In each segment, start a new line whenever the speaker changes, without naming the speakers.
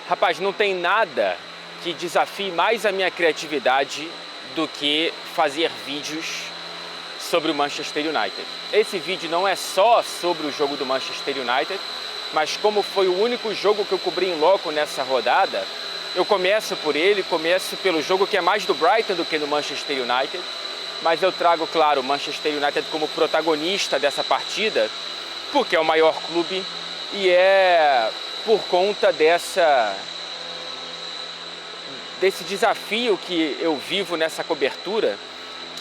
Rapaz, não tem nada que desafie mais a minha criatividade do que fazer vídeos sobre o Manchester United. Esse vídeo não é só sobre o jogo do Manchester United, mas como foi o único jogo que eu cobri em loco nessa rodada, eu começo por ele, começo pelo jogo que é mais do Brighton do que do Manchester United, mas eu trago, claro, o Manchester United como protagonista dessa partida, porque é o maior clube e é por conta desse desafio que eu vivo nessa cobertura,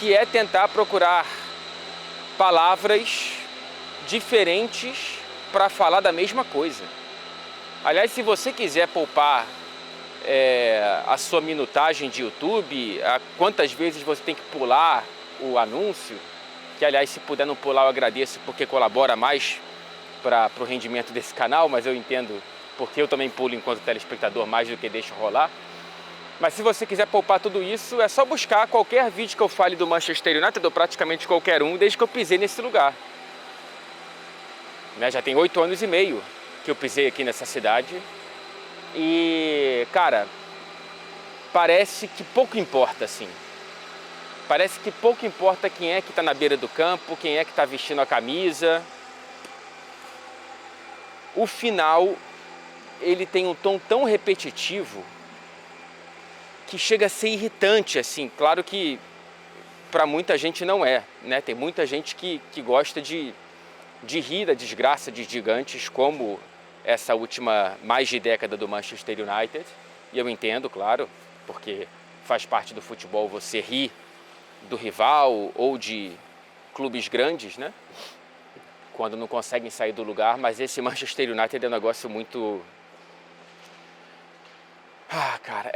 que é tentar procurar palavras diferentes para falar da mesma coisa. Aliás, se você quiser poupar a sua minutagem de YouTube, quantas vezes você tem que pular o anúncio, que aliás, se puder não pular, eu agradeço, porque colabora mais para o rendimento desse canal, mas eu entendo porque eu também pulo enquanto telespectador mais do que deixo rolar. Mas se você quiser poupar tudo isso, é só buscar qualquer vídeo que eu fale do Manchester United, ou praticamente qualquer um, desde que eu pisei nesse lugar. Já tem 8 anos e meio que eu pisei aqui nessa cidade. E, cara, parece que pouco importa, assim. Parece que pouco importa quem é que está na beira do campo, quem é que está vestindo a camisa. O final, ele tem um tom tão repetitivo que chega a ser irritante, assim. Claro que para muita gente não é, né? Tem muita gente que gosta de rir da desgraça de gigantes, como essa última mais de década do Manchester United. E eu entendo, claro, porque faz parte do futebol você rir do rival ou de clubes grandes, né? Quando não conseguem sair do lugar, mas esse Manchester United é um negócio muito... cara,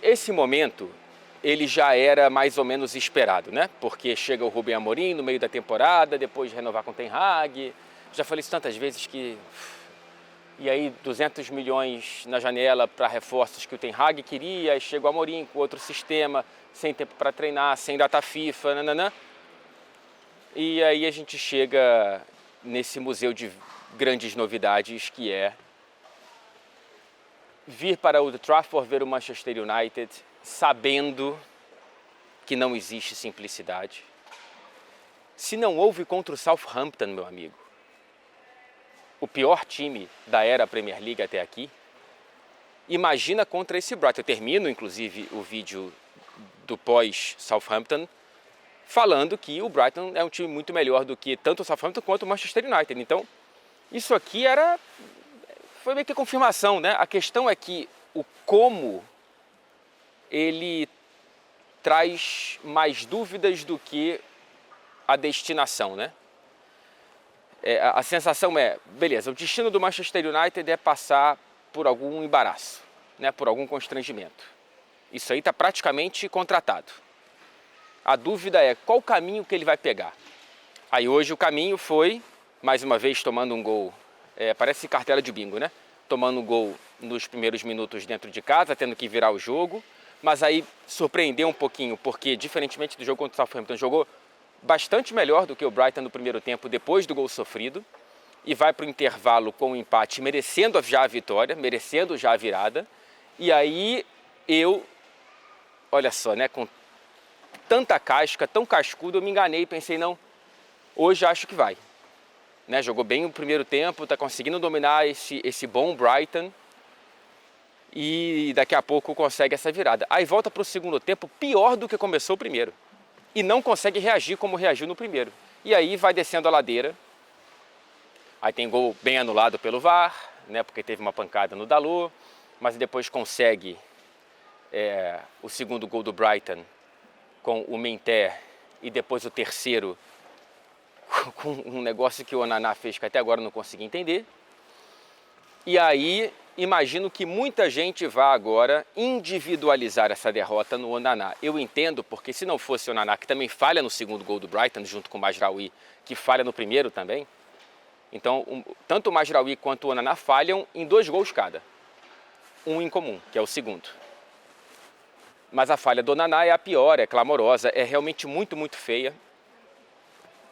esse momento, ele já era mais ou menos esperado, né? Porque chega o Rubem Amorim no meio da temporada, depois de renovar com o Ten Hag. Já falei isso tantas vezes que... E aí 200 milhões na janela para reforços que o Ten Hag queria, aí chega o Amorim com outro sistema, sem tempo para treinar, sem data FIFA, nananã. E aí a gente chega nesse museu de grandes novidades, que é vir para Old Trafford ver o Manchester United sabendo que não existe simplicidade. Se não houve contra o Southampton, meu amigo, o pior time da era Premier League até aqui, imagina contra esse Brighton. Eu termino, inclusive, o vídeo do pós-Southampton falando que o Brighton é um time muito melhor do que tanto o Southampton quanto o Manchester United. Então, isso aqui foi meio que a confirmação, né? A questão é que o como ele traz mais dúvidas do que a destinação, né? A sensação é, beleza, o destino do Manchester United é passar por algum embaraço, né? Por algum constrangimento. Isso aí está praticamente contratado. A dúvida é qual caminho que ele vai pegar. Aí hoje o caminho foi, mais uma vez, tomando um gol, parece cartela de bingo, né? Tomando um gol nos primeiros minutos dentro de casa, tendo que virar o jogo, mas aí surpreendeu um pouquinho, porque diferentemente do jogo contra o Southampton, jogou bastante melhor do que o Brighton no primeiro tempo, depois do gol sofrido, e vai para o intervalo com o empate, merecendo já a vitória, merecendo já a virada. E aí olha só, né, com tanta casca, tão cascudo, eu me enganei e pensei, não, hoje acho que vai. Né, jogou bem o primeiro tempo, está conseguindo dominar esse bom Brighton e daqui a pouco consegue essa virada. Aí volta para o segundo tempo pior do que começou o primeiro e não consegue reagir como reagiu no primeiro. E aí vai descendo a ladeira, aí tem gol bem anulado pelo VAR, né, porque teve uma pancada no Dalot, mas depois consegue o segundo gol do Brighton com o Menté e depois o terceiro com um negócio que o Onana fez que até agora eu não consegui entender. E aí imagino que muita gente vá agora individualizar essa derrota no Onana. Eu entendo, porque se não fosse o Onana, que também falha no segundo gol do Brighton, junto com o Mazraoui, que falha no primeiro também, então tanto o Mazraoui quanto o Onana falham em 2 gols cada. Um em comum, que é o segundo. Mas a falha do Onana é a pior, é clamorosa, é realmente muito, muito feia.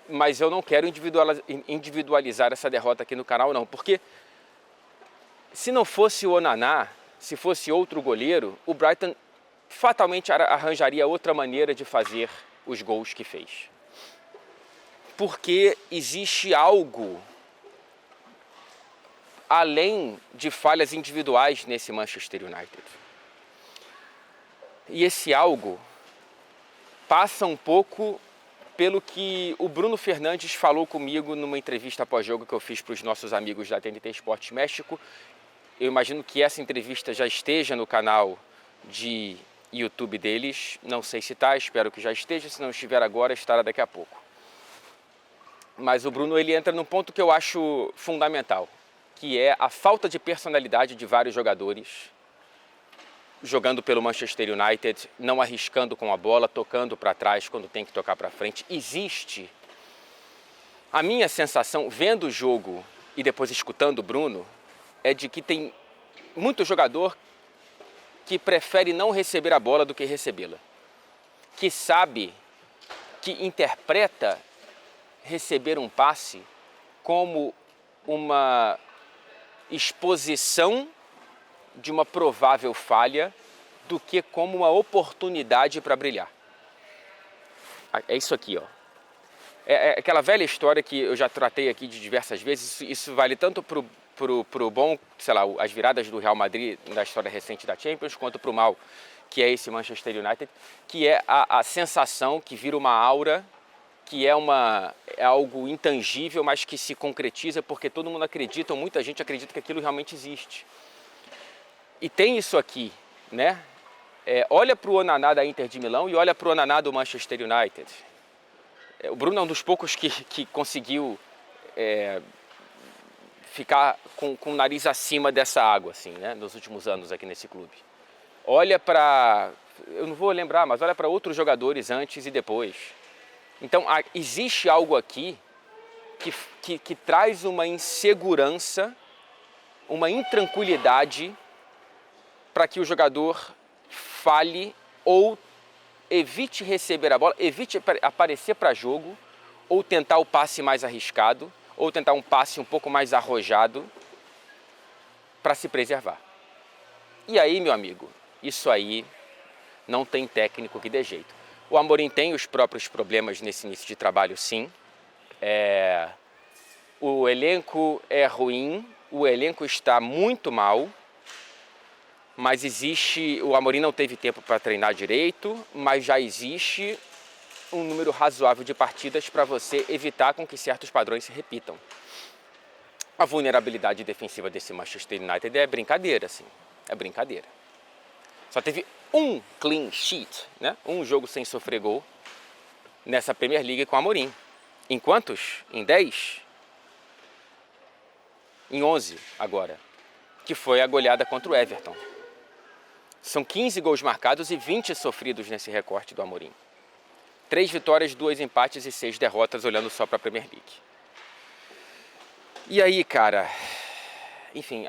Mas eu não quero individualizar essa derrota aqui no canal, não. Porque se não fosse o Onana, se fosse outro goleiro, o Brighton fatalmente arranjaria outra maneira de fazer os gols que fez. Porque existe algo além de falhas individuais nesse Manchester United. E esse algo passa um pouco pelo que o Bruno Fernandes falou comigo numa entrevista pós-jogo que eu fiz para os nossos amigos da TNT Esportes México. Eu imagino que essa entrevista já esteja no canal de YouTube deles. Não sei se está, espero que já esteja. Se não estiver agora, estará daqui a pouco. Mas o Bruno ele entra num ponto que eu acho fundamental, que é a falta de personalidade de vários jogadores jogando pelo Manchester United, não arriscando com a bola, tocando para trás quando tem que tocar para frente. Existe a minha sensação, vendo o jogo e depois escutando o Bruno, é de que tem muito jogador que prefere não receber a bola do que recebê-la. Que sabe, que interpreta receber um passe como uma exposição de uma provável falha do que como uma oportunidade para brilhar. É isso aqui, ó. É aquela velha história que eu já tratei aqui de diversas vezes. Isso vale tanto pro bom, sei lá, as viradas do Real Madrid na história recente da Champions, quanto pro mal, que é esse Manchester United, que é a sensação que vira uma aura, que é algo intangível, mas que se concretiza porque todo mundo acredita, ou muita gente acredita que aquilo realmente existe. E tem isso aqui, né? Olha para o Onaná da Inter de Milão e olha para o Onaná do Manchester United. O Bruno é um dos poucos que conseguiu ficar com o nariz acima dessa água, assim, né? Nos últimos anos aqui nesse clube. Olha para... eu não vou lembrar, mas olha para outros jogadores antes e depois. Então, existe algo aqui que traz uma insegurança, uma intranquilidade para que o jogador falhe ou evite receber a bola, evite aparecer para jogo, ou tentar o passe mais arriscado, ou tentar um passe um pouco mais arrojado para se preservar. E aí, meu amigo, isso aí não tem técnico que dê jeito. O Amorim tem os próprios problemas nesse início de trabalho, sim. O elenco é ruim, o elenco está muito mal, mas o Amorim não teve tempo para treinar direito, mas já existe um número razoável de partidas para você evitar com que certos padrões se repitam. A vulnerabilidade defensiva desse Manchester United é brincadeira, assim, é brincadeira. Só teve um clean sheet, né? Um jogo sem sofrer gol nessa Premier League com o Amorim. Em quantos? Em 10? Em 11 agora, que foi a goleada contra o Everton. São 15 gols marcados e 20 sofridos nesse recorte do Amorim. 3 vitórias, 2 empates e 6 derrotas, olhando só para a Premier League. E aí, cara, enfim,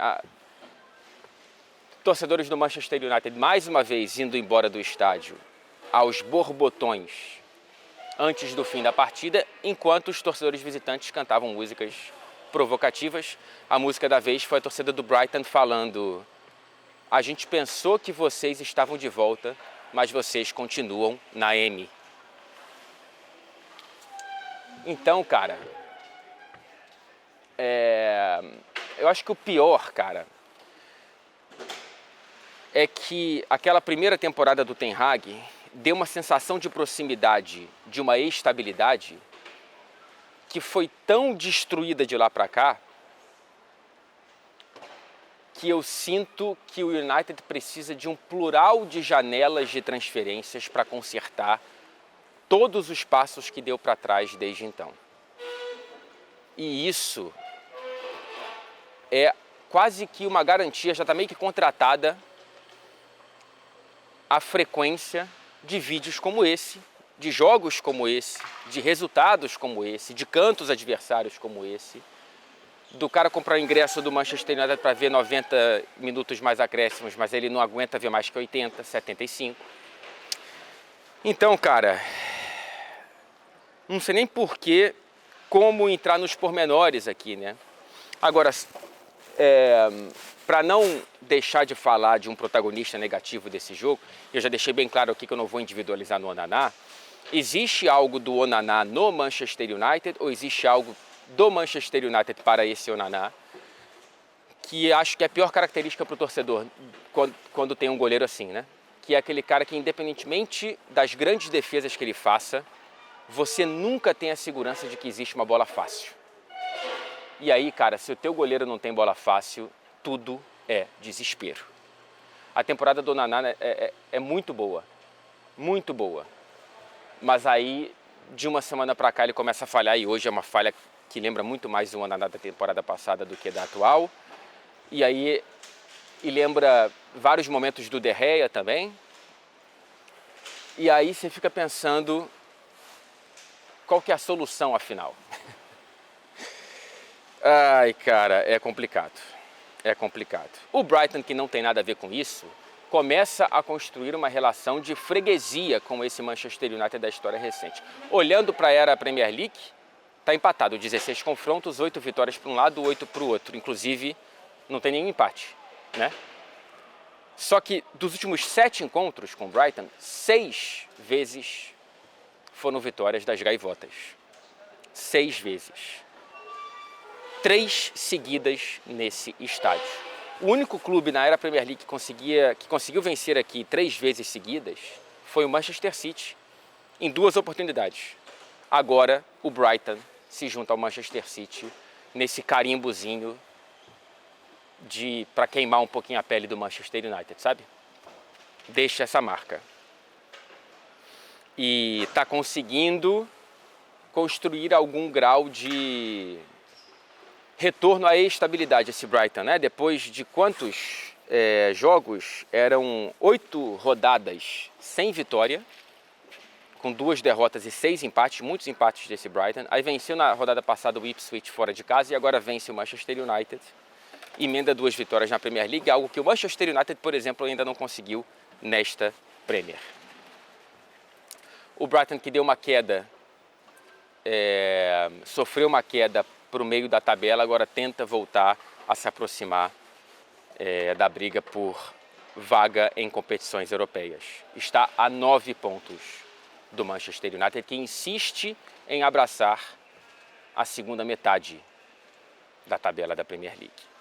torcedores do Manchester United, mais uma vez, indo embora do estádio aos borbotões antes do fim da partida, enquanto os torcedores visitantes cantavam músicas provocativas. A música da vez foi a torcida do Brighton falando: a gente pensou que vocês estavam de volta, mas vocês continuam na M. Então, cara, eu acho que o pior, cara, é que aquela primeira temporada do Ten Hag deu uma sensação de proximidade, de uma estabilidade, que foi tão destruída de lá para cá, que eu sinto que o United precisa de um plural de janelas de transferências para consertar todos os passos que deu para trás desde então. E isso é quase que uma garantia, já está meio que contratada, a frequência de vídeos como esse, de jogos como esse, de resultados como esse, de cantos adversários como esse, do cara comprar o ingresso do Manchester United para ver 90 minutos mais acréscimos, mas ele não aguenta ver mais que 80, 75. Então, cara, não sei nem como entrar nos pormenores aqui, né? Agora, Para não deixar de falar de um protagonista negativo desse jogo, eu já deixei bem claro aqui que eu não vou individualizar no Onaná. Existe algo do Onaná no Manchester United ou existe algo do Manchester United para esse Onaná que acho que é a pior característica para o torcedor quando tem um goleiro assim, né? Que é aquele cara que, independentemente das grandes defesas que ele faça, você nunca tem a segurança de que existe uma bola fácil. E aí, cara, se o teu goleiro não tem bola fácil, tudo é desespero. A temporada do Onaná é muito boa, muito boa. Mas aí, de uma semana para cá, ele começa a falhar e hoje é uma falha que lembra muito mais o Onaná da temporada passada do que da atual. E lembra vários momentos do De Gea também. E aí você fica pensando qual que é a solução afinal. Ai, cara, é complicado. É complicado. O Brighton, que não tem nada a ver com isso, começa a construir uma relação de freguesia com esse Manchester United da história recente. Olhando para a era Premier League, está empatado. 16 confrontos, 8 vitórias para um lado, 8 para o outro. Inclusive, não tem nenhum empate, né? Só que dos últimos 7 encontros com o Brighton, 6 vezes foram vitórias das Gaivotas. 6 vezes. 3 seguidas nesse estádio. O único clube na era Premier League que conseguiu vencer aqui 3 vezes seguidas foi o Manchester City, em 2 oportunidades. Agora o Brighton se junta ao Manchester City nesse carimbozinho para queimar um pouquinho a pele do Manchester United, sabe? Deixa essa marca. E está conseguindo construir algum grau de retorno à estabilidade esse Brighton, né? Depois de quantos jogos? Eram 8 rodadas sem vitória, com 2 derrotas e 6 empates, muitos empates desse Brighton. Aí venceu na rodada passada o Ipswich fora de casa e agora vence o Manchester United. Emenda 2 vitórias na Premier League, algo que o Manchester United, por exemplo, ainda não conseguiu nesta Premier. O Brighton, que deu uma queda, sofreu uma queda para o meio da tabela, agora tenta voltar a se aproximar da briga por vaga em competições europeias. Está a 9 pontos do Manchester United, que insiste em abraçar a segunda metade da tabela da Premier League.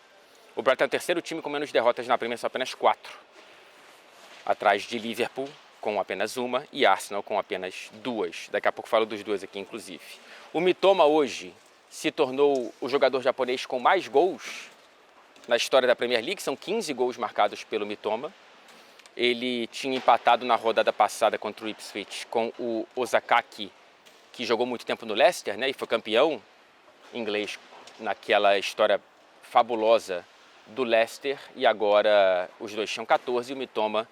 O Brighton é o terceiro time com menos derrotas na Premier, são apenas 4. Atrás de Liverpool, com apenas 1, e Arsenal com apenas 2. Daqui a pouco falo dos 2 aqui, inclusive. O Mitoma hoje se tornou o jogador japonês com mais gols na história da Premier League. São 15 gols marcados pelo Mitoma. Ele tinha empatado na rodada passada contra o Ipswich com o Ozakaki, que jogou muito tempo no Leicester, né, e foi campeão inglês naquela história fabulosa do Leicester, e agora os dois tinham 14 e o Mitoma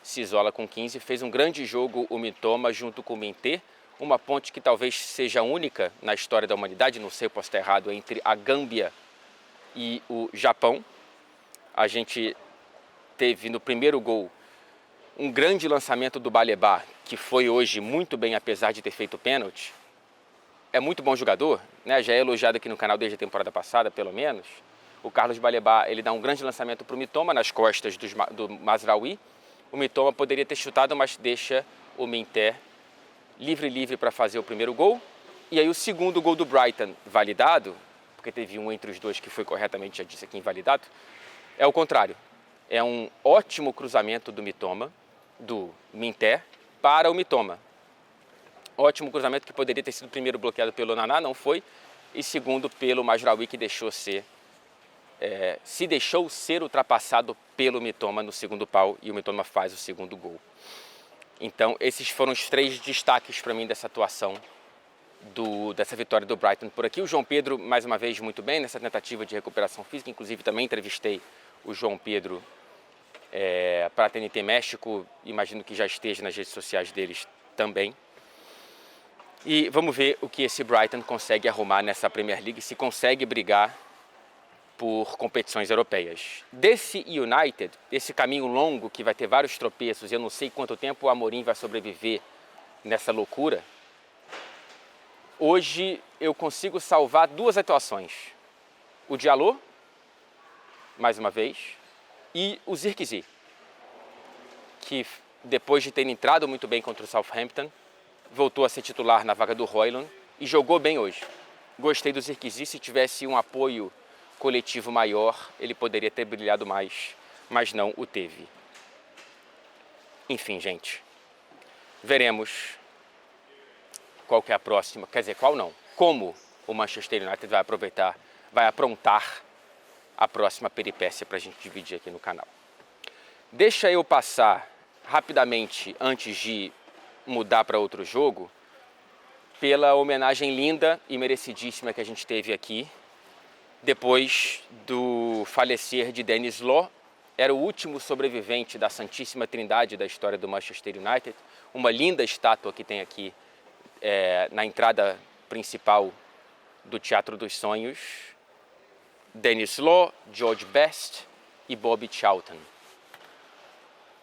se isola com 15. Fez um grande jogo o Mitoma junto com o Minté, uma ponte que talvez seja única na história da humanidade, não sei, eu posso estar errado, entre a Gâmbia e o Japão. A gente teve no primeiro gol um grande lançamento do Baleba, que foi hoje muito bem, apesar de ter feito pênalti. É muito bom jogador, né? Já é elogiado aqui no canal desde a temporada passada, pelo menos. O Carlos Baleba, ele dá um grande lançamento para o Mitoma nas costas do Mazraoui. O Mitoma poderia ter chutado, mas deixa o Minté livre para fazer o primeiro gol. E aí o segundo gol do Brighton, validado, porque teve um entre os dois que foi corretamente, já disse aqui, invalidado, é o contrário. É um ótimo cruzamento do Mitoma, do Minté, para o Mitoma. Ótimo cruzamento que poderia ter sido primeiro bloqueado pelo Onaná, não foi, e segundo pelo Mazraoui, que se deixou ser ultrapassado pelo Mitoma no segundo pau, e o Mitoma faz o segundo gol. Então esses foram os 3 destaques para mim dessa atuação, dessa vitória do Brighton por aqui. O João Pedro, mais uma vez, muito bem nessa tentativa de recuperação física, inclusive também entrevistei o João Pedro para a TNT México, imagino que já esteja nas redes sociais deles também. E vamos ver o que esse Brighton consegue arrumar nessa Premier League, se consegue brigar por competições europeias. Desse United, esse caminho longo que vai ter vários tropeços, eu não sei quanto tempo o Amorim vai sobreviver nessa loucura, hoje eu consigo salvar 2 atuações. O Diallo mais uma vez, e o Zirkzee, que depois de ter entrado muito bem contra o Southampton, voltou a ser titular na vaga do Højlund e jogou bem hoje. Gostei do Zirkzee, se tivesse um apoio coletivo maior, ele poderia ter brilhado mais, mas não o teve. Enfim, gente, veremos qual que é a próxima, quer dizer, qual não, como o Manchester United vai aprontar a próxima peripécia para a gente dividir aqui no canal. Deixa eu passar rapidamente, antes de mudar para outro jogo, pela homenagem linda e merecidíssima que a gente teve aqui, depois do falecer de Denis Law. Era o último sobrevivente da Santíssima Trindade da história do Manchester United, uma linda estátua que tem aqui na entrada principal do Teatro dos Sonhos. Denis Law, George Best e Bobby Charlton.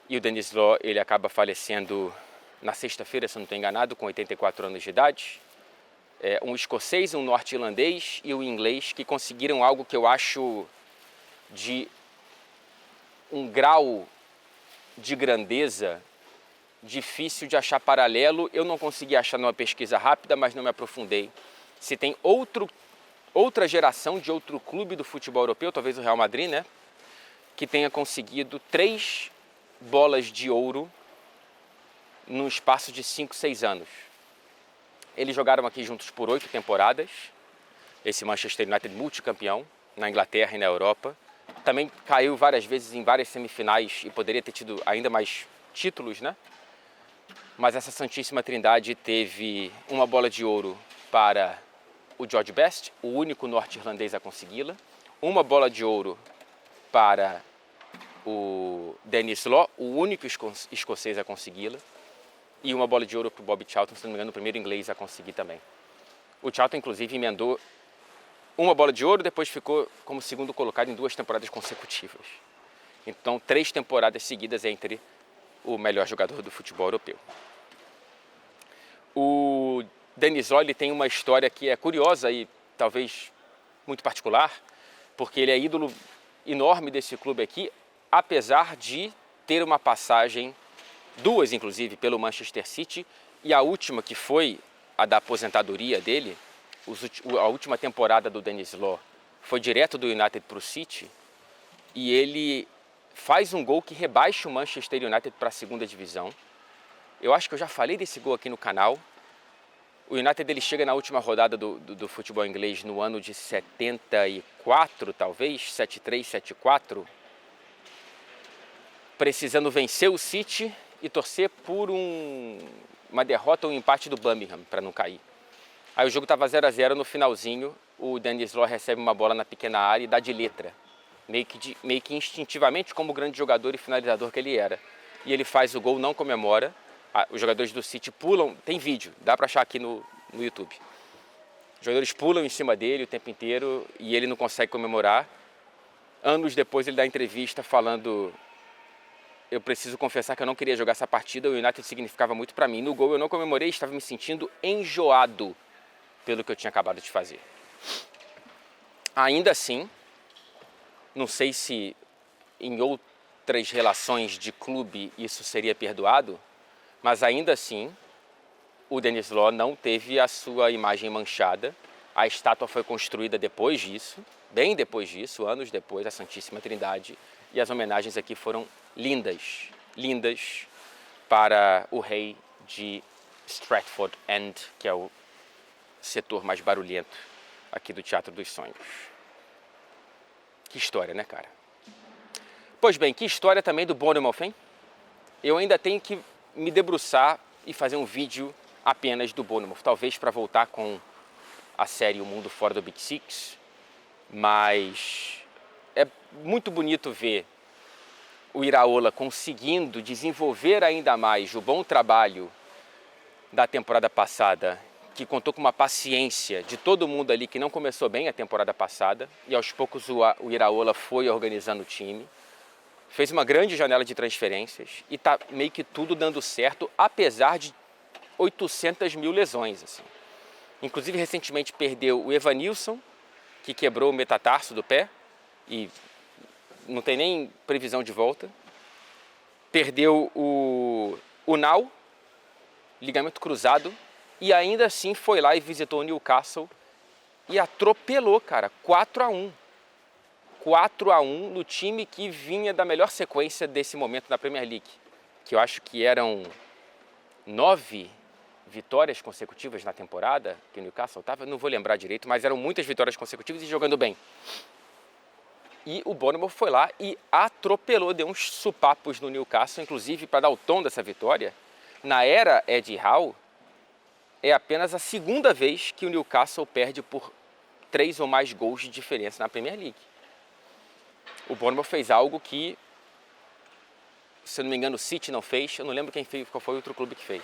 E o Denis Law, ele acaba falecendo na sexta-feira, se não estou enganado, com 84 anos de idade. Um escocês, um norte-irlandês e um inglês que conseguiram algo que eu acho de um grau de grandeza difícil de achar paralelo. Eu não consegui achar numa pesquisa rápida, mas não me aprofundei. Se tem outra geração de outro clube do futebol europeu, talvez o Real Madrid, né, que tenha conseguido 3 bolas de ouro num espaço de 5, 6 anos. Eles jogaram aqui juntos por 8 temporadas, esse Manchester United multicampeão na Inglaterra e na Europa. Também caiu várias vezes em várias semifinais e poderia ter tido ainda mais títulos, né? Mas essa Santíssima Trindade teve uma bola de ouro para o George Best, o único norte-irlandês a consegui-la, uma bola de ouro para o Denis Law, o único escocês a consegui-la, e uma bola de ouro para o Bobby Charlton, se não me engano, o primeiro inglês a conseguir também. O Charlton, inclusive, emendou uma bola de ouro, depois ficou como segundo colocado em 2 temporadas consecutivas. Então, 3 temporadas seguidas entre o melhor jogador do futebol europeu. O Denis Law, ele tem uma história que é curiosa e talvez muito particular, porque ele é ídolo enorme desse clube aqui, apesar de ter uma passagem, 2 inclusive, pelo Manchester City, e a última, que foi a da aposentadoria dele, a última temporada do Denis Law foi direto do United para o City, e ele faz um gol que rebaixa o Manchester United para a segunda divisão. Eu acho que eu já falei desse gol aqui no canal. O United, ele chega na última rodada do futebol inglês no ano de 74, talvez, 73, 74, precisando vencer o City e torcer por uma derrota ou um empate do Birmingham para não cair. Aí o jogo estava 0 a 0, no finalzinho o Denis Law recebe uma bola na pequena área e dá de letra, meio que instintivamente, como o grande jogador e finalizador que ele era. E ele faz o gol, não comemora. Os jogadores do City pulam, tem vídeo, dá para achar aqui no YouTube. Os jogadores pulam em cima dele o tempo inteiro e ele não consegue comemorar. Anos depois ele dá entrevista falando: eu preciso confessar que eu não queria jogar essa partida, o United significava muito para mim. No gol eu não comemorei, estava me sentindo enjoado pelo que eu tinha acabado de fazer. Ainda assim, não sei se em outras relações de clube isso seria perdoado, mas ainda assim o Denis Law não teve a sua imagem manchada. A estátua foi construída depois disso, bem depois disso, anos depois, a Santíssima Trindade, e as homenagens aqui foram lindas, lindas para o rei de Stratford End, que é o setor mais barulhento aqui do Teatro dos Sonhos. Que história, né, cara? Pois bem, que história também do Bournemouth, hein? Eu ainda tenho que me debruçar e fazer um vídeo apenas do Bournemouth, talvez para voltar com a série O Mundo Fora do Big Six, mas é muito bonito ver o Iraola conseguindo desenvolver ainda mais o bom trabalho da temporada passada, que contou com uma paciência de todo mundo ali que não começou bem a temporada passada, e aos poucos o Iraola foi organizando o time, fez uma grande janela de transferências e tá meio que tudo dando certo, apesar de 800 mil lesões, assim. Inclusive, recentemente perdeu o Evanilson, que quebrou o metatarso do pé, e não tem nem previsão de volta. Perdeu o Unal, ligamento cruzado, e ainda assim foi lá e visitou o Newcastle e atropelou, cara, 4-1. 4-1 no time que vinha da melhor sequência desse momento na Premier League, que eu acho que eram 9 vitórias consecutivas na temporada que o Newcastle estava, não vou lembrar direito, mas eram muitas vitórias consecutivas e jogando bem. E o Bournemouth foi lá e atropelou, deu uns supapos no Newcastle, inclusive para dar o tom dessa vitória. Na era Eddie Howe, é apenas a segunda vez que o Newcastle perde por 3 ou mais gols de diferença na Premier League. O Bournemouth fez algo que, se eu não me engano, o City não fez, eu não lembro quem fez, qual foi o outro clube que fez.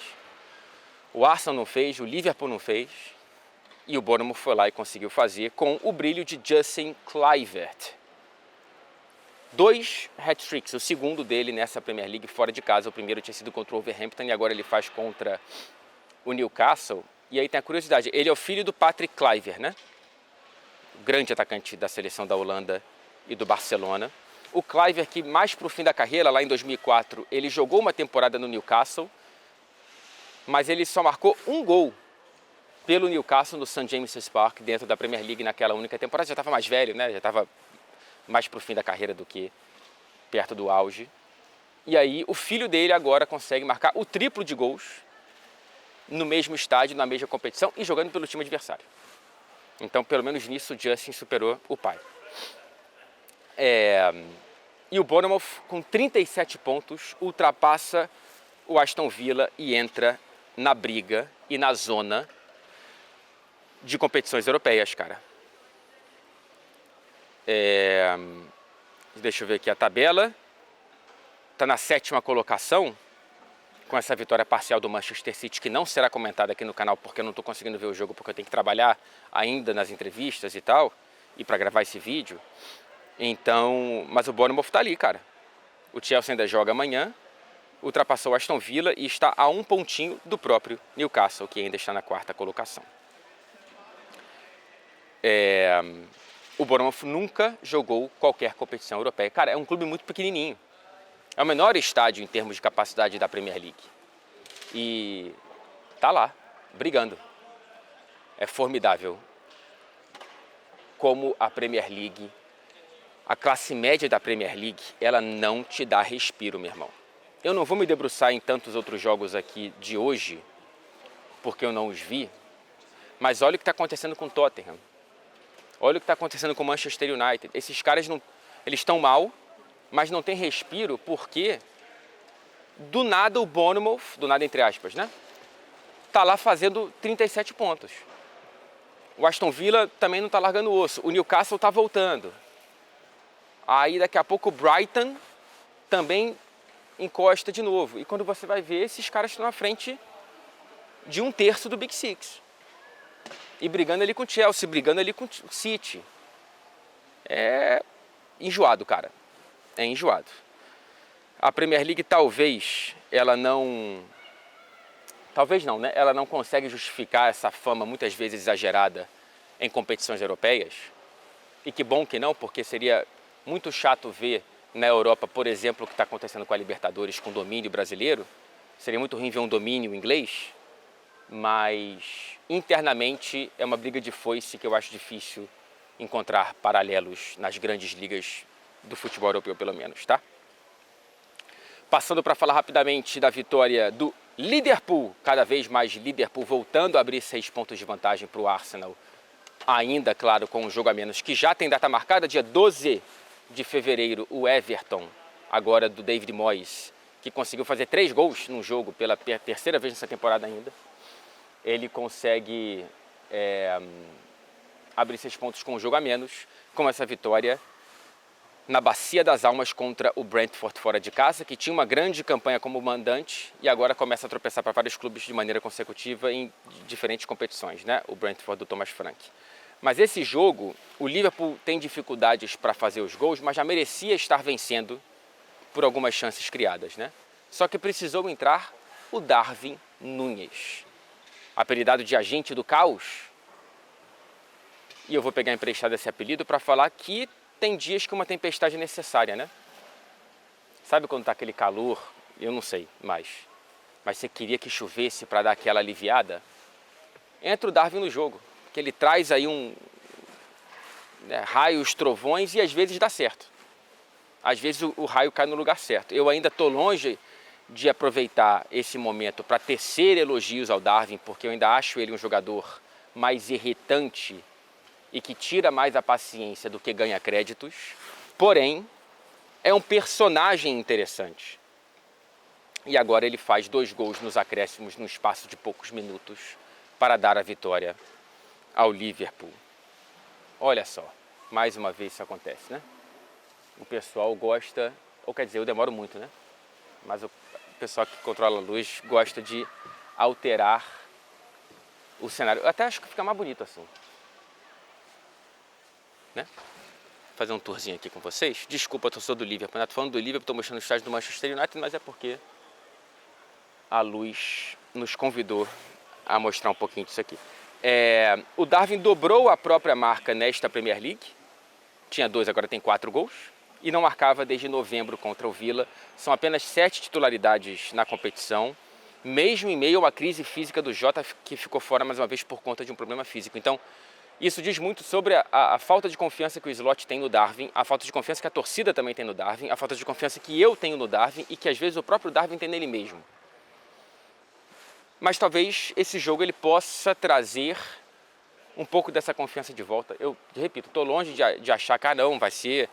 O Arsenal não fez, o Liverpool não fez, e o Bournemouth foi lá e conseguiu fazer com o brilho de Justin Kluivert. 2 hat-tricks, o segundo dele nessa Premier League fora de casa. O primeiro tinha sido contra o Wolverhampton e agora ele faz contra o Newcastle. E aí tem a curiosidade, ele é o filho do Patrick Kluivert, né? O grande atacante da seleção da Holanda e do Barcelona. O Kluivert, que mais para o fim da carreira, lá em 2004, ele jogou uma temporada no Newcastle, mas ele só marcou um gol pelo Newcastle no St. James's Park, dentro da Premier League naquela única temporada. Já estava mais velho, né? Já estava mais para o fim da carreira do que perto do auge. E aí o filho dele agora consegue marcar o triplo de gols no mesmo estádio, na mesma competição e jogando pelo time adversário. Então, pelo menos nisso, o Justin superou o pai. E o Bournemouth, com 37 pontos, ultrapassa o Aston Villa e entra na briga e na zona de competições europeias, cara. Deixa eu ver aqui a tabela. Está na 7ª colocação, com essa vitória parcial do Manchester City, que não será comentada aqui no canal, porque eu não estou conseguindo ver o jogo, porque eu tenho que trabalhar ainda nas entrevistas e tal, e para gravar esse vídeo. Então, mas o Bournemouth está ali, cara. O Chelsea ainda joga amanhã, ultrapassou o Aston Villa e está a 1 pontinho do próprio Newcastle, que ainda está na 4ª colocação. O Bournemouth nunca jogou qualquer competição europeia. Cara, é um clube muito pequenininho. É o menor estádio em termos de capacidade da Premier League. E tá lá, brigando. É formidável como a Premier League, a classe média da Premier League, ela não te dá respiro, meu irmão. Eu não vou me debruçar em tantos outros jogos aqui de hoje, porque eu não os vi, mas olha o que está acontecendo com o Tottenham. Olha o que está acontecendo com o Manchester United. Esses caras eles estão mal, mas não tem respiro porque do nada o Bournemouth, do nada entre aspas, né? Tá lá fazendo 37 pontos. O Aston Villa também não tá largando o osso. O Newcastle tá voltando. Aí daqui a pouco o Brighton também encosta de novo. E quando você vai ver, esses caras estão na frente de 1/3 do Big Six. E brigando ali com o Chelsea, brigando ali com o City. É enjoado, cara. É enjoado. A Premier League talvez não, né? Ela não consegue justificar essa fama muitas vezes exagerada em competições europeias. E que bom que não, porque seria muito chato ver na Europa, por exemplo, o que está acontecendo com a Libertadores, com o domínio brasileiro. Seria muito ruim ver um domínio inglês, mas internamente é uma briga de foice que eu acho difícil encontrar paralelos nas grandes ligas do futebol europeu, pelo menos, tá? Passando para falar rapidamente da vitória do Liverpool, cada vez mais Liverpool voltando a abrir 6 pontos de vantagem para o Arsenal, ainda, claro, com um jogo a menos, que já tem data marcada, dia 12 de fevereiro, o Everton, agora do David Moyes, que conseguiu fazer 3 gols num jogo pela 3ª vez nessa temporada ainda. Ele consegue abrir 6 pontos com um jogo a menos, com essa vitória na Bacia das Almas contra o Brentford fora de casa, que tinha uma grande campanha como mandante e agora começa a tropeçar para vários clubes de maneira consecutiva em diferentes competições, né? O Brentford do Thomas Frank. Mas esse jogo, o Liverpool tem dificuldades para fazer os gols, mas já merecia estar vencendo por algumas chances criadas, né? Só que precisou entrar o Darwin Núñez, apelidado de agente do caos. E eu vou pegar emprestado esse apelido para falar que tem dias que uma tempestade é necessária, né? Sabe quando tá aquele calor? Eu não sei mais. Mas você queria que chovesse para dar aquela aliviada? Entra o Darwin no jogo, que ele traz aí raios, trovões e às vezes dá certo. Às vezes o raio cai no lugar certo. Eu ainda estou longe de aproveitar esse momento para tecer elogios ao Darwin, porque eu ainda acho ele um jogador mais irritante e que tira mais a paciência do que ganha créditos. Porém, é um personagem interessante. E agora ele faz 2 gols nos acréscimos no espaço de poucos minutos para dar a vitória ao Liverpool. Olha só, mais uma vez isso acontece, né? O pessoal gosta, ou quer dizer, eu demoro muito, né? Mas o pessoal que controla a luz gosta de alterar o cenário. Eu até acho que fica mais bonito assim, né? Fazer um tourzinho aqui com vocês. Desculpa, eu sou do Liverpool, estou falando do Liverpool, estou mostrando o estádio do Manchester United, mas é porque a luz nos convidou a mostrar um pouquinho disso aqui. O Darwin dobrou a própria marca nesta Premier League, tinha 2, agora tem 4 gols, e não marcava desde novembro contra o Villa. São apenas 7 titularidades na competição, mesmo em meio a uma crise física do Jota, que ficou fora mais uma vez por conta de um problema físico. Então, isso diz muito sobre a falta de confiança que o Slot tem no Darwin, a falta de confiança que a torcida também tem no Darwin, a falta de confiança que eu tenho no Darwin e que às vezes o próprio Darwin tem nele mesmo. Mas talvez esse jogo ele possa trazer um pouco dessa confiança de volta. Eu repito, estou longe de achar que não, vai ser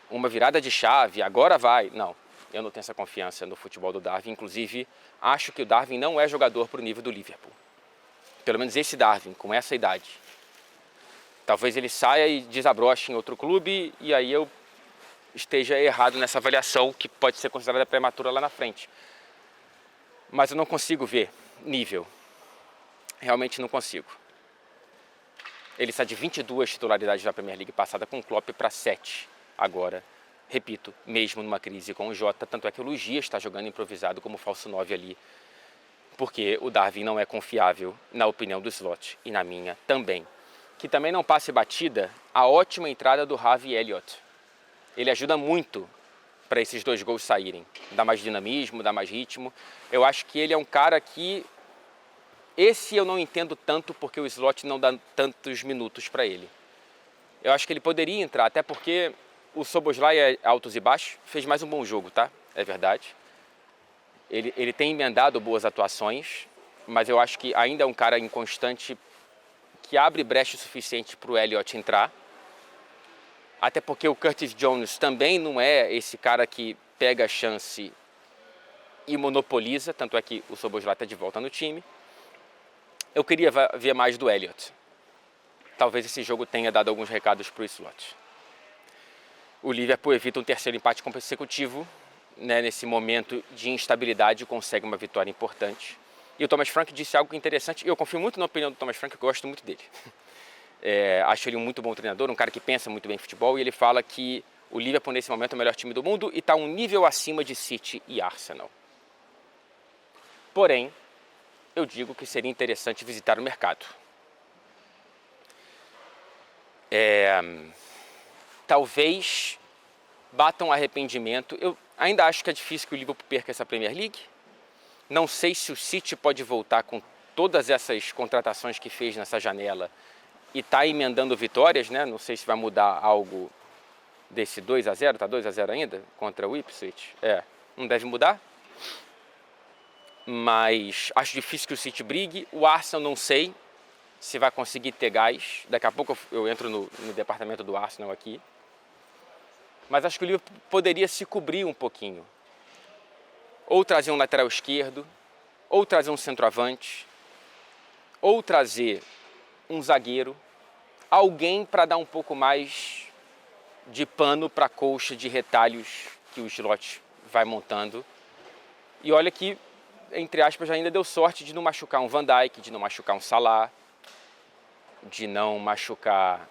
uma virada de chave, agora vai. Não, eu não tenho essa confiança no futebol do Darwin. Inclusive, acho que o Darwin não é jogador para o nível do Liverpool. Pelo menos esse Darwin, com essa idade. Talvez ele saia e desabroche em outro clube e aí eu esteja errado nessa avaliação que pode ser considerada prematura lá na frente. Mas eu não consigo ver nível. Realmente não consigo. Ele está de 22 titularidades da Premier League passada com o Klopp para 7 agora. Repito, mesmo numa crise com o Jota, tanto é que o Luiz Dias está jogando improvisado como falso 9 ali, porque o Darwin não é confiável, na opinião do Slot e na minha também. Que também não passe batida a ótima entrada do Harvey Elliott. Ele ajuda muito para esses 2 gols saírem. Dá mais dinamismo, dá mais ritmo. Eu acho que ele é um cara que... Esse eu não entendo tanto porque o Slot não dá tantos minutos para ele. Eu acho que ele poderia entrar, até porque o Szoboszlai é altos e baixos. Fez mais um bom jogo, tá? É verdade. Ele tem emendado boas atuações, mas eu acho que ainda é um cara inconstante que abre brecha o suficiente para o Elliott entrar. Até porque o Curtis Jones também não é esse cara que pega a chance e monopoliza, tanto é que o Szoboszlai está de volta no time. Eu queria ver mais do Elliott. Talvez esse jogo tenha dado alguns recados para o Slot. O Liverpool evita um 3º empate consecutivo, né, nesse momento de instabilidade, consegue uma vitória importante. E o Thomas Frank disse algo interessante, e eu confio muito na opinião do Thomas Frank, eu gosto muito dele. Acho ele um muito bom treinador, um cara que pensa muito bem em futebol, e ele fala que o Liverpool nesse momento é o melhor time do mundo e está um nível acima de City e Arsenal. Porém, eu digo que seria interessante visitar o mercado. Talvez batam arrependimento. Eu ainda acho que é difícil que o Liverpool perca essa Premier League. Não sei se o City pode voltar com todas essas contratações que fez nessa janela e está emendando vitórias, né? Não sei se vai mudar algo desse 2-0, está 2-0 ainda contra o Ipswich. Não deve mudar. Mas acho difícil que o City brigue. O Arsenal não sei se vai conseguir ter gás. Daqui a pouco eu entro no departamento do Arsenal aqui. Mas acho que o Liverpool poderia se cobrir um pouquinho. Ou trazer um lateral esquerdo, ou trazer um centroavante, ou trazer um zagueiro, alguém para dar um pouco mais de pano para a colcha de retalhos que o Slot vai montando. E olha que, entre aspas, ainda deu sorte de não machucar um Van Dijk, de não machucar um Salah, de não machucar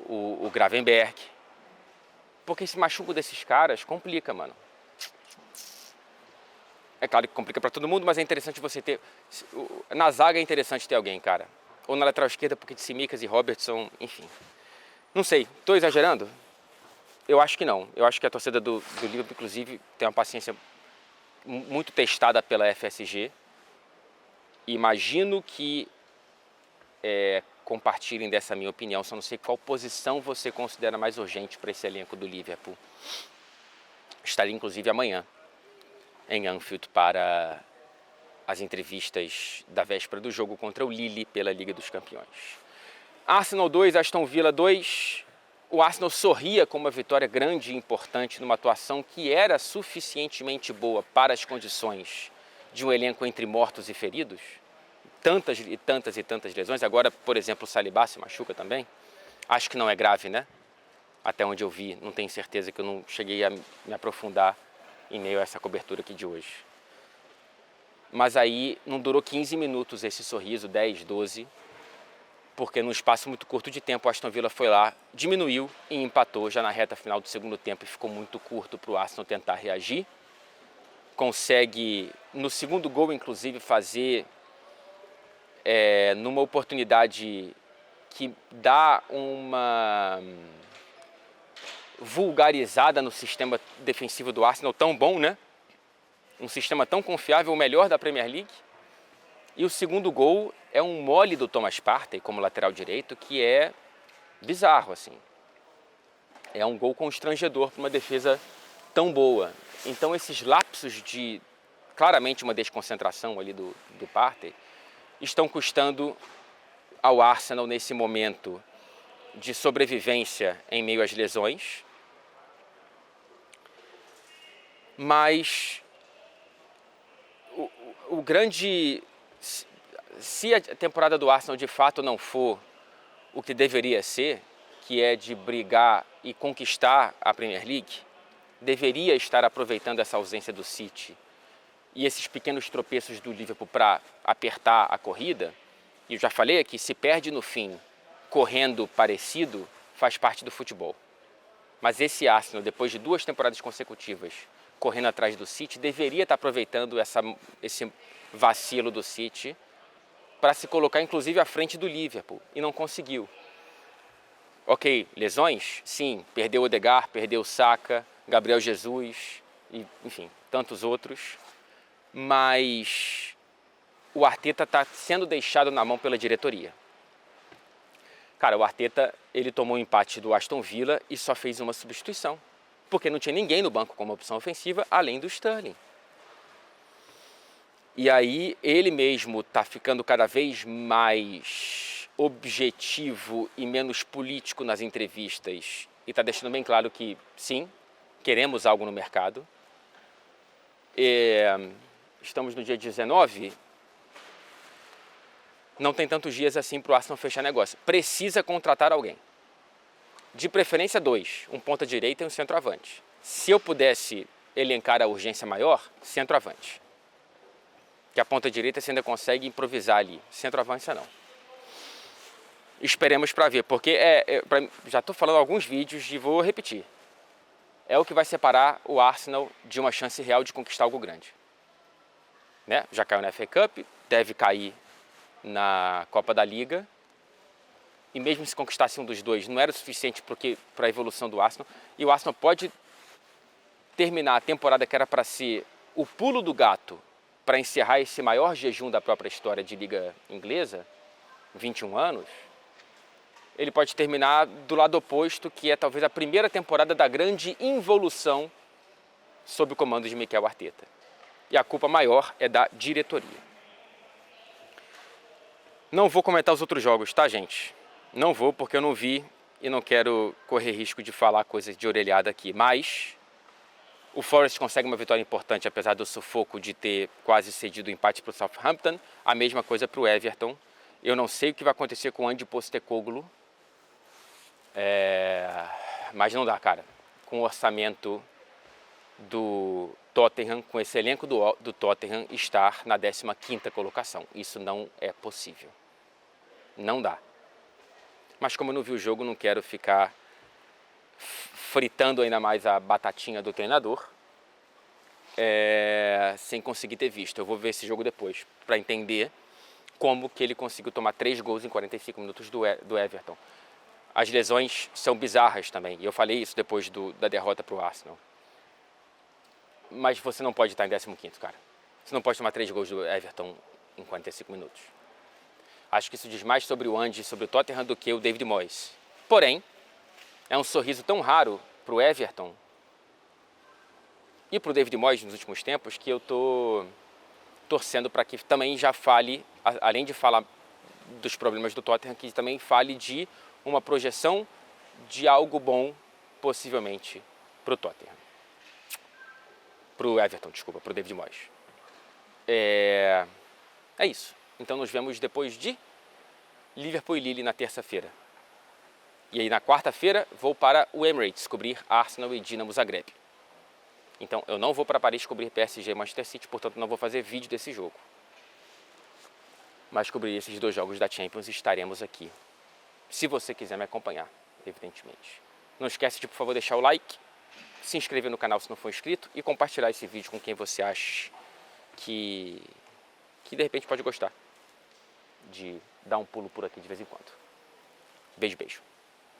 o Gravenberch. Porque esse machuco desses caras complica, mano. É claro que complica para todo mundo, mas é interessante você ter... Na zaga é interessante ter alguém, cara. Ou na lateral esquerda, porque de Tsimikas e Robertson, enfim. Não sei, estou exagerando? Eu acho que não. Eu acho que a torcida do Liverpool, inclusive, tem uma paciência muito testada pela FSG. Imagino que compartilhem dessa minha opinião, só não sei qual posição você considera mais urgente para esse elenco do Liverpool. Estaria inclusive amanhã em Anfield para as entrevistas da véspera do jogo contra o Lille pela Liga dos Campeões. Arsenal 2, Aston Villa 2. O Arsenal sorria com uma vitória grande e importante numa atuação que era suficientemente boa para as condições de um elenco entre mortos e feridos. Tantas e tantas e tantas lesões. Agora, por exemplo, o Saliba se machuca também. Acho que não é grave, né? Até onde eu vi, não tenho certeza, que eu não cheguei a me aprofundar em meio a essa cobertura aqui de hoje. Mas aí não durou 15 minutos esse sorriso, 10, 12, porque num espaço muito curto de tempo o Aston Villa foi lá, diminuiu e empatou já na reta final do segundo tempo, e ficou muito curto para o Arsenal tentar reagir. Consegue, no segundo gol inclusive, fazer numa oportunidade que dá uma vulgarizada no sistema defensivo do Arsenal, tão bom, né? Um sistema tão confiável, o melhor da Premier League. E o segundo gol é um mole do Thomas Partey como lateral direito, que é bizarro, assim. É um gol constrangedor para uma defesa tão boa. Então esses lapsos de, claramente, uma desconcentração ali do Partey, estão custando ao Arsenal nesse momento de sobrevivência em meio às lesões. Mas o grande... Se a temporada do Arsenal de fato não for o que deveria ser, que é de brigar e conquistar a Premier League, deveria estar aproveitando essa ausência do City e esses pequenos tropeços do Liverpool para apertar a corrida. E eu já falei aqui, se perde no fim correndo parecido, faz parte do futebol. Mas esse Arsenal, depois de 2 temporadas consecutivas correndo atrás do City, deveria estar aproveitando esse vacilo do City para se colocar inclusive à frente do Liverpool, e não conseguiu. Ok, lesões? Sim, perdeu o Odegaard, perdeu o Saka, Gabriel Jesus, e, enfim, tantos outros. Mas o Arteta está sendo deixado na mão pela diretoria. Cara, o Arteta, ele tomou o empate do Aston Villa e só fez uma substituição, porque não tinha ninguém no banco como opção ofensiva, além do Sterling. E aí ele mesmo está ficando cada vez mais objetivo e menos político nas entrevistas, e está deixando bem claro que, sim, queremos algo no mercado. Estamos no dia 19, não tem tantos dias assim para o Arsenal fechar negócio. Precisa contratar alguém. De preferência 2, um ponta-direita e um centroavante. Se eu pudesse elencar a urgência maior, centroavante. Que a ponta-direita você ainda consegue improvisar ali. Centroavante não. Esperemos para ver, porque já estou falando alguns vídeos e vou repetir. É o que vai separar o Arsenal de uma chance real de conquistar algo grande. Né? Já caiu na FA Cup, deve cair na Copa da Liga. E mesmo se conquistasse um dos dois, não era o suficiente para a evolução do Arsenal. E o Arsenal pode terminar a temporada que era para ser o pulo do gato para encerrar esse maior jejum da própria história de Liga Inglesa, 21 anos, ele pode terminar do lado oposto, que é talvez a primeira temporada da grande involução sob o comando de Mikel Arteta. E a culpa maior é da diretoria. Não vou comentar os outros jogos, tá, gente? Não vou, porque eu não vi e não quero correr risco de falar coisas de orelhada aqui. Mas o Forest consegue uma vitória importante, apesar do sufoco de ter quase cedido o empate para o Southampton. A mesma coisa para o Everton. Eu não sei o que vai acontecer com o Andy Postecoglou. Mas não dá, cara. Com o orçamento do Tottenham, com esse elenco do Tottenham, estar na 15ª colocação. Isso não é possível. Não dá. Mas como eu não vi o jogo, não quero ficar fritando ainda mais a batatinha do treinador sem conseguir ter visto. Eu vou ver esse jogo depois para entender como que ele conseguiu tomar 3 gols em 45 minutos do Everton. As lesões são bizarras também. E eu falei isso depois da derrota para o Arsenal. Mas você não pode estar em 15º, cara. Você não pode tomar 3 gols do Everton em 45 minutos. Acho que isso diz mais sobre o Andy, sobre o Tottenham, do que o David Moyes. Porém, é um sorriso tão raro para o Everton e para o David Moyes nos últimos tempos que eu tô torcendo para que também já fale, além de falar dos problemas do Tottenham, que também fale de uma projeção de algo bom, possivelmente, para o Tottenham. Para o Everton, desculpa, para o David Moyes. É isso. Então nos vemos depois de Liverpool e Lille na terça-feira. E aí na quarta-feira vou para o Emirates cobrir Arsenal e Dinamo Zagreb. Então eu não vou para Paris cobrir PSG e Manchester City, portanto não vou fazer vídeo desse jogo. Mas cobrir esses 2 jogos da Champions e estaremos aqui. Se você quiser me acompanhar, evidentemente. Não esquece de, por favor, deixar o like, se inscrever no canal se não for inscrito e compartilhar esse vídeo com quem você acha que de repente pode gostar de dar um pulo por aqui de vez em quando. Beijo, beijo.